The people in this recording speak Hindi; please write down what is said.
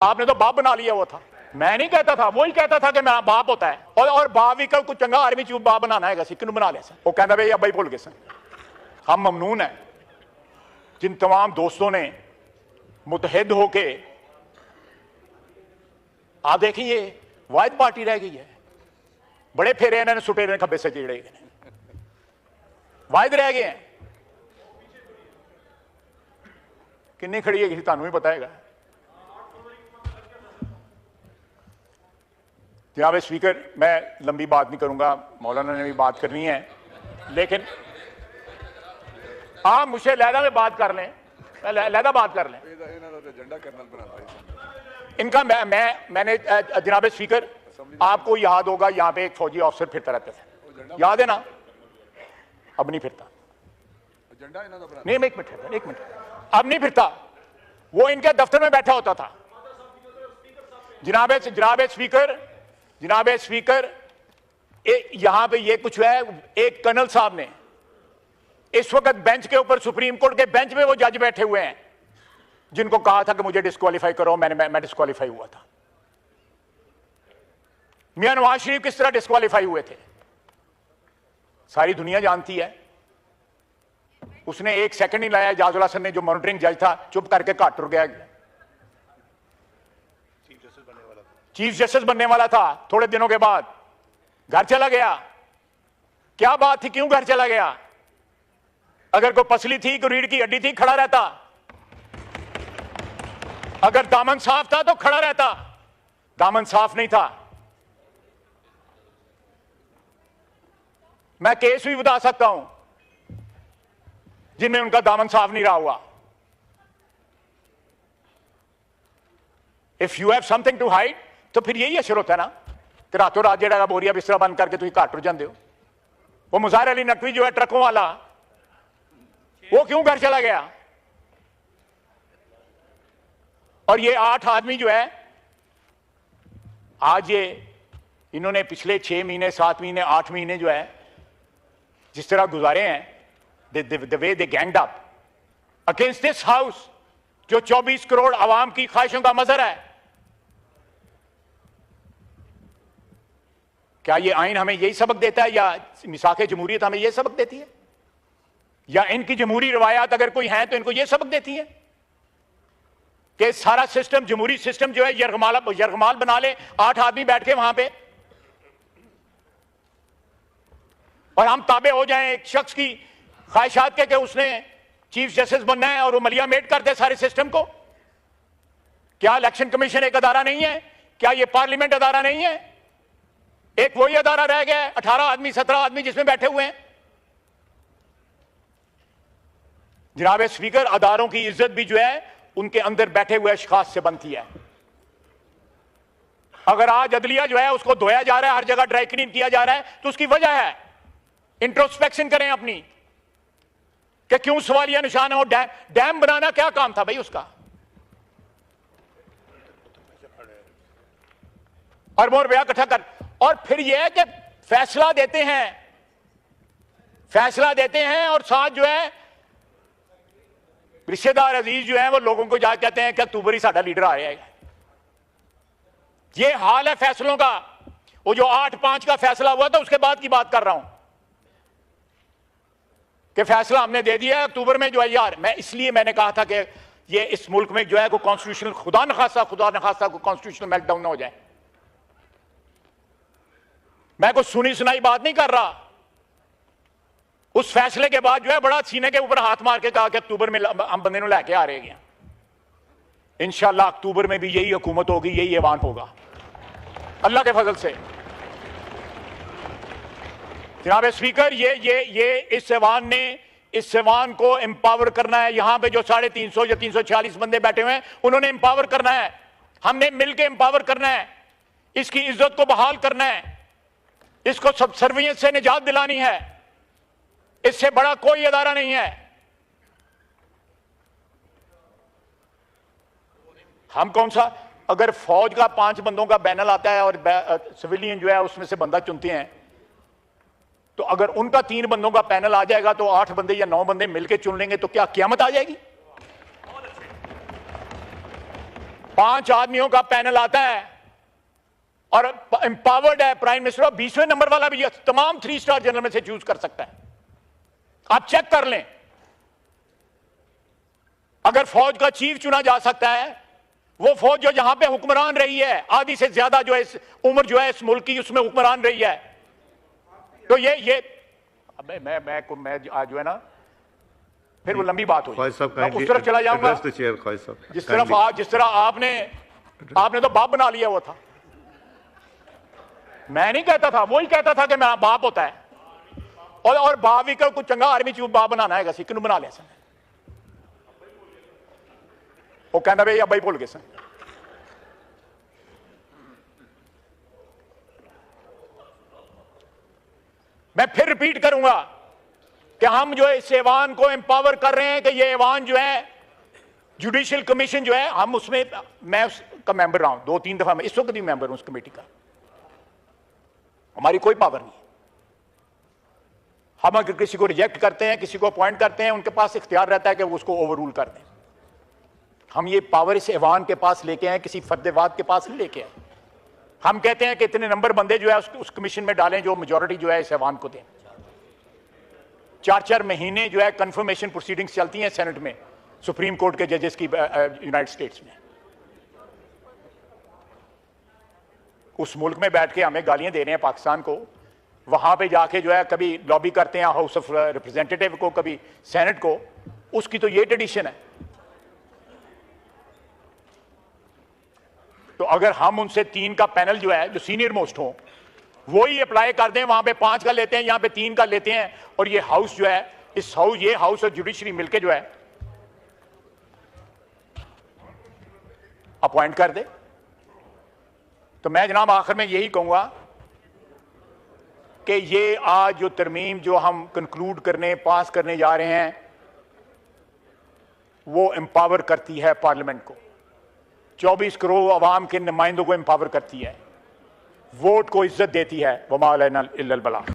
आपने तो बाप बना लिया हुआ था। मैं नहीं कहता था, वो ही कहता था कि मेरा बाप होता है और बाप भी कुछ चंगा आर्मी चूप बाप बनाना है किन बना ले वो कहता भाई अब्बा ही भूल गए। हम ममनून है जिन तमाम दोस्तों ने मुतहद होके आप देखिए वाहिद पार्टी रह गई है। बड़े फेरे इन्होंने सुटे ने खब्बे से चिड़े वाहिद रह गए हैं। किन्नी खड़ी है किसी तुहानू भी पता है। जनाब स्पीकर, मैं लंबी बात नहीं करूंगा, मौलाना ने भी बात करनी है, लेकिन आप मुझसे लहदा में बात कर लें, लहदा बात कर लें। इनका मैंने जनाब स्पीकर, आपको याद होगा यहाँ पे एक फौजी ऑफिसर फिरता रहता था, याद है ना? अब नहीं फिरता। नहीं, एक मिनट, अब नहीं फिरता। वो इनके दफ्तर में बैठा होता था। जनाब स्पीकर, यहां पे ये कुछ है। एक कर्नल साहब ने इस वक्त बेंच के ऊपर, सुप्रीम कोर्ट के बेंच में वो जज बैठे हुए हैं जिनको कहा था कि मुझे डिस्क्वालीफाई करो, मैं डिस्क्वालीफाई हुआ था। मियां नवाज शरीफ किस तरह डिस्क्वालीफाई हुए थे सारी दुनिया जानती है। उसने एक सेकंड नहीं लाया। एजाजुल हसन ने, जो मॉनिटरिंग जज था, चुप करके घाट टुर गया। चीफ जस्टिस बनने वाला था, थोड़े दिनों के बाद घर चला गया। क्या बात थी, क्यों घर चला गया? अगर कोई पसली थी, कोई रीढ़ की हड्डी थी, खड़ा रहता। अगर दामन साफ था तो खड़ा रहता। दामन साफ नहीं था। मैं केस भी बता सकता हूं जिनमें उनका दामन साफ नहीं रहा हुआ। If you have something to hide, तो फिर यही असर होता है ना कि रातों रात जेड़ा बोरिया बिस्तरा बंद करके तुम घाट टुर जाते हो। वो मुजाहिर अली नकवी जो है ट्रकों वाला, वो क्यों घर चला गया? और ये 8 आदमी जो है आज, ये इन्होंने पिछले 6 महीने, 7 महीने, 8 महीने जो है जिस तरह गुजारे हैं, the way they ganged up against this house, जो 24 करोड़ आवाम की ख्वाहिशों का मजहर है। क्या ये आइन हमें यही सबक देता है, या मिसाके जमहूरियत हमें यह सबक देती है, या इनकी जमहूरी रवायात अगर कोई है तो इनको यह सबक देती है कि सारा सिस्टम, जमहूरी सिस्टम जो है यरगमाल बना ले 8 आदमी बैठ के वहां पे, और हम ताबे हो जाएं एक शख्स की ख्वाहिशात के कि उसने चीफ जस्टिस बनना है और वो मलिया मेट कर दे सारे सिस्टम को। क्या इलेक्शन कमीशन एक अदारा नहीं है? क्या ये पार्लियामेंट अदारा नहीं है? एक वही अदारा रह गया है, 18 आदमी 17 आदमी जिसमें बैठे हुए हैं। जनाब स्पीकर, अदारों की इज्जत भी जो है उनके अंदर बैठे हुए अशखास से बनती है। अगर आज अदलिया जो है उसको धोया जा रहा है, हर जगह ड्राई क्लीन किया जा रहा है, तो उसकी वजह है। इंट्रोस्पेक्शन करें अपनी कि क्यों सवालिया निशान हो। डैम बनाना क्या काम था भाई उसका? अरबों रुपया इकट्ठा कर, और फिर यह है कि फैसला देते हैं और साथ जो है रिश्तेदार अजीज जो है वो लोगों को जाकर कहते हैं कि अक्टूबर ही साडा लीडर आ रहा है। ये हाल है फैसलों का। वो जो 8-5 का फैसला हुआ था उसके बाद की बात कर रहा हूं कि फैसला हमने दे दिया अक्टूबर में जो है। यार, मैंने कहा था कि ये इस मुल्क में जो है कोई कॉन्स्टिट्यूशनल, खुदा न खासा कोई कॉन्स्टिट्यूशनल मेल्टडाउन ना हो जाए। मैं कोई सुनी सुनाई बात नहीं कर रहा। उस फैसले के बाद जो है बड़ा सीने के ऊपर हाथ मार के कहा कि अक्टूबर में हम बंदे को लेके आ रहे हैं। इंशाल्लाह अक्टूबर में भी यही हुकूमत होगी, यही ऐवान होगा अल्लाह के फजल से। जनाब स्पीकर, ये इस ऐवान को एम्पावर करना है। यहां पे जो 350 या 346 बंदे बैठे हुए हैं, उन्होंने एम्पावर करना है। हमने मिलकर एम्पावर करना है। इसकी इज्जत को बहाल करना है। इसको सबसर्वियंस से निजात दिलानी है। इससे बड़ा कोई अदारा नहीं है। हम कौन सा, अगर फौज का 5 बंदों का पैनल आता है और सिविलियन जो है उसमें से बंदा चुनते हैं, तो अगर उनका 3 बंदों का पैनल आ जाएगा तो 8 बंदे या 9 बंदे मिलकर चुन लेंगे, तो क्या क़यामत आ जाएगी? 5 आदमियों का पैनल आता है और एम्पावर्ड है प्राइम मिनिस्टर, 20वें नंबर वाला भी तमाम 3 स्टार जनरल में से चूज कर सकता है। आप चेक कर लें, अगर फौज का चीफ चुना जा सकता है, वो फौज जो यहां पे हुक्मरान रही है, आधी से ज्यादा जो है इस उम्र जो है इस मुल्क की उसमें हुक्मरान रही है, तो ये मैं आज जो है ना फिर वो लंबी बात हुई, उस तरफ चला जाऊंगा। जिस तरह आपने तो बाप बना लिया हुआ था। मैं नहीं कहता था, वो ही कहता था कि मेरा बाप होता है, और बाप भी का कुछ चंगा आर्मी चीफ बाप बनाना है, किन बना लिया सन वो कहना भाई अब भाई भूल गए सन। मैं फिर रिपीट करूंगा कि हम जो है इस ऐवान को एम्पावर कर रहे हैं कि ये ऐवान जो है जुडिशियल कमीशन जो है, हम उसमें मैं उसका मेंबर रहा हूं 2-3 दफा, मैं इस वक्त भी मेंबर हूं उस कमेटी का। हमारी कोई पावर नहीं। हम अगर किसी को रिजेक्ट करते हैं, किसी को अपॉइंट करते हैं, उनके पास इख्तियार रहता है कि वो उसको ओवररूल कर दें। हम ये पावर इस ऐवान के पास लेके आए, किसी फर्दवाद के पास नहीं लेके आए। हम कहते हैं कि इतने नंबर बंदे जो है उस कमीशन में डालें जो मेजॉरिटी जो है इस ऐवान को दें। 4-4 महीने जो है कंफर्मेशन प्रोसीडिंग्स चलती हैं सेनेट में, सुप्रीम कोर्ट के जजेस की यूनाइटेड स्टेट्स में। उस मुल्क में बैठ के हमें गालियां दे रहे हैं पाकिस्तान को, वहां पे जाके जो है कभी लॉबी करते हैं हाउस ऑफ रिप्रेजेंटेटिव को, कभी सेनेट को। उसकी तो ये ट्रेडिशन है। तो अगर हम उनसे 3 का पैनल जो है जो सीनियर मोस्ट हो वो ही अप्लाई कर दें, वहां पे 5 का लेते हैं, यहां पे 3 का लेते हैं, और ये हाउस जो है ये हाउस और जुडिशरी मिलके जो है अपॉइंट कर दे। तो मैं जनाब आखिर में यही कहूंगा कि ये आज जो तरमीम जो हम कंक्लूड करने पास करने जा रहे हैं वो एम्पावर करती है पार्लियामेंट को, 24 करोड़ अवाम के नुमाइंदों को एम्पावर करती है, वोट को इज्जत देती है। वमा अलैना इल्लल बलाग।